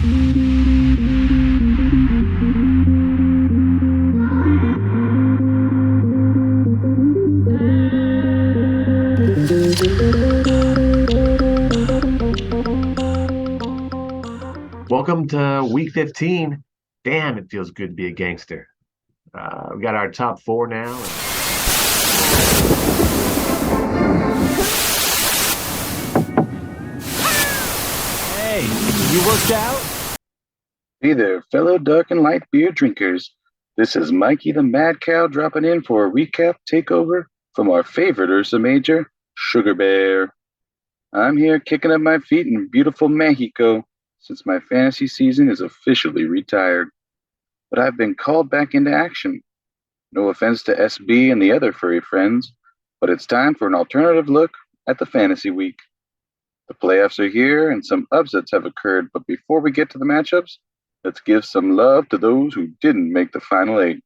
Welcome to week 15. Damn, it feels good to be a gangster. We got our top four now. Hey, you worked out? Hey there, fellow dark and light beer drinkers. This is Mikey the Mad Cow dropping in for a recap takeover from our favorite Ursa Major, Sugar Bear. I'm here kicking up my feet in beautiful Mexico since my fantasy season is officially retired. But I've been called back into action. No offense to SB and the other furry friends, but it's time for an alternative look at the fantasy week. The playoffs are here and some upsets have occurred, but before we get to the matchups, let's give some love to those who didn't make the final eight.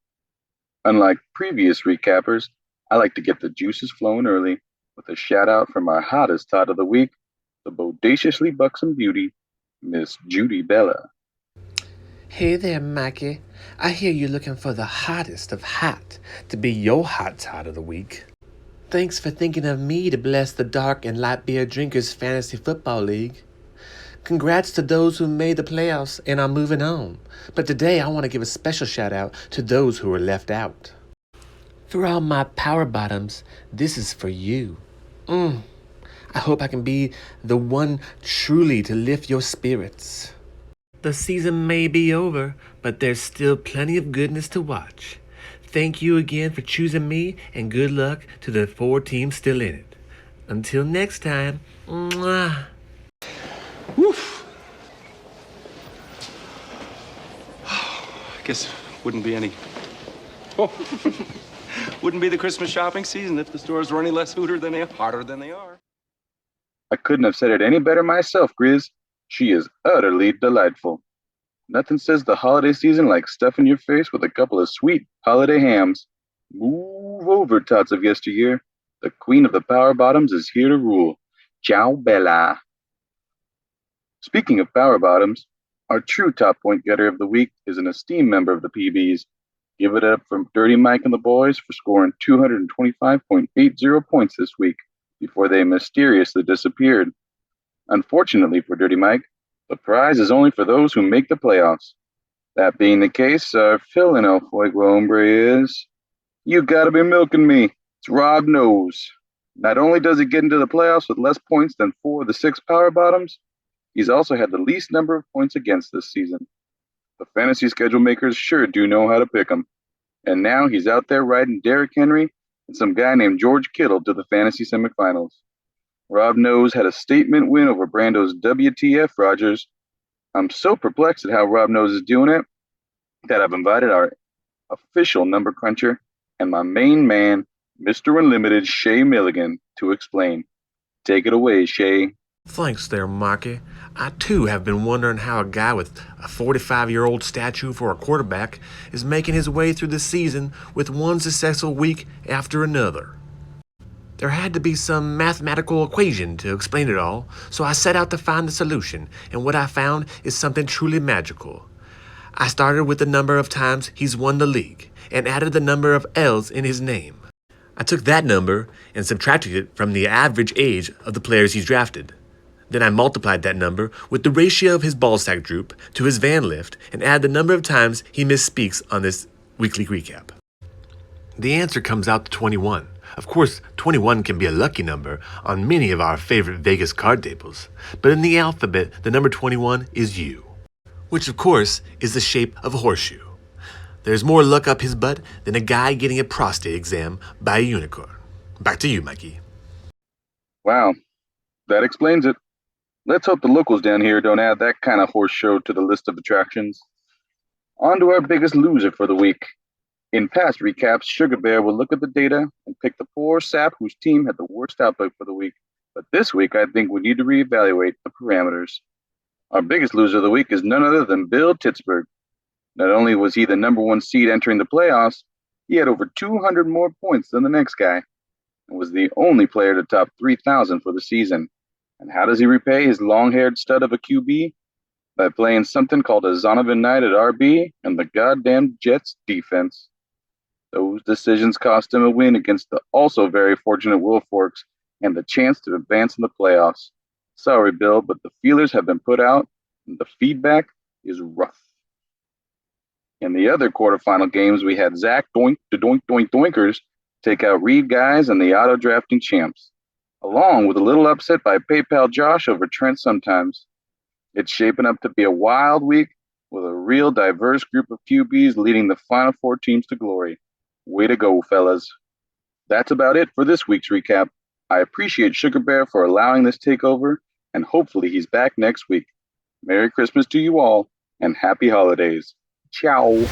Unlike previous recappers, I like to get the juices flowing early with a shout out from our hottest tot of the week, the bodaciously buxom beauty, Miss Judy Bella. Hey there, Mikey. I hear you're looking for the hottest of hot to be your hot tot of the week. Thanks for thinking of me to bless the Dark and Light Beer Drinkers Fantasy Football League. Congrats to those who made the playoffs and are moving on. But today I want to give a special shout out to those who were left out. For all my power bottoms, this is for you. I hope I can be the one truly to lift your spirits. The season may be over, but there's still plenty of goodness to watch. Thank you again for choosing me, and good luck to the 4 teams still in it. Until next time, mwah. Woof. I guess wouldn't be any. Oh. Wouldn't be the Christmas shopping season if the stores were any less harder than they are. I couldn't have said it any better myself, Grizz. She is utterly delightful. Nothing says the holiday season like stuffing your face with a couple of sweet holiday hams. Move over, tots of yesteryear. The queen of the power bottoms is here to rule. Ciao, Bella. Speaking of power bottoms, our true top point getter of the week is an esteemed member of the PBs. Give it up from Dirty Mike and the boys for scoring 225.80 points this week before they mysteriously disappeared. Unfortunately for Dirty Mike, the prize is only for those who make the playoffs. That being the case, our fill in El Fuego Hombre is... You gotta be milking me. It's Rob Knows. Not only does he get into the playoffs with less points than 4 of the 6 power bottoms, he's also had the least number of points against this season. The fantasy schedule makers sure do know how to pick him. And now he's out there riding Derrick Henry and some guy named George Kittle to the fantasy semifinals. Rob Knows had a statement win over Brando's WTF Rogers. I'm so perplexed at how Rob Knows is doing it that I've invited our official number cruncher and my main man, Mr. Unlimited Shay Milligan, to explain. Take it away, Shay. Thanks there, Marky. I too have been wondering how a guy with a 45-year-old statue for a quarterback is making his way through the season with one successful week after another. There had to be some mathematical equation to explain it all, so I set out to find the solution, and what I found is something truly magical. I started with the number of times he's won the league, and added the number of L's in his name. I took that number and subtracted it from the average age of the players he's drafted. Then I multiplied that number with the ratio of his ball sack droop to his van lift and add the number of times he misspeaks on this weekly recap. The answer comes out to 21. Of course, 21 can be a lucky number on many of our favorite Vegas card tables, but in the alphabet, the number 21 is U, which of course is the shape of a horseshoe. There's more luck up his butt than a guy getting a prostate exam by a unicorn. Back to you, Mikey. Wow, that explains it. Let's hope the locals down here don't add that kind of horse show to the list of attractions. On to our biggest loser for the week. In past recaps, Sugar Bear will look at the data and pick the poor sap whose team had the worst output for the week. But this week, I think we need to reevaluate the parameters. Our biggest loser of the week is none other than Bill Titsburg. Not only was he the number 1 seed entering the playoffs, he had over 200 more points than the next guy and was the only player to top 3,000 for the season. And how does he repay his long-haired stud of a QB? by playing something called a Zonovan night at RB and the goddamn Jets defense. Those decisions cost him a win against the also very fortunate Wilforks and the chance to advance in the playoffs. Sorry, Bill, but the feelers have been put out and the feedback is rough. In the other quarterfinal games, we had Zach Doink to Doink Doink Doinkers take out Reed Guys and the auto drafting champs, along with a little upset by PayPal Josh over Trent sometimes. It's shaping up to be a wild week with a real diverse group of QBs leading the final four teams to glory. Way to go, fellas. That's about it for this week's recap. I appreciate Sugar Bear for allowing this takeover, and hopefully he's back next week. Merry Christmas to you all, and happy holidays. Ciao.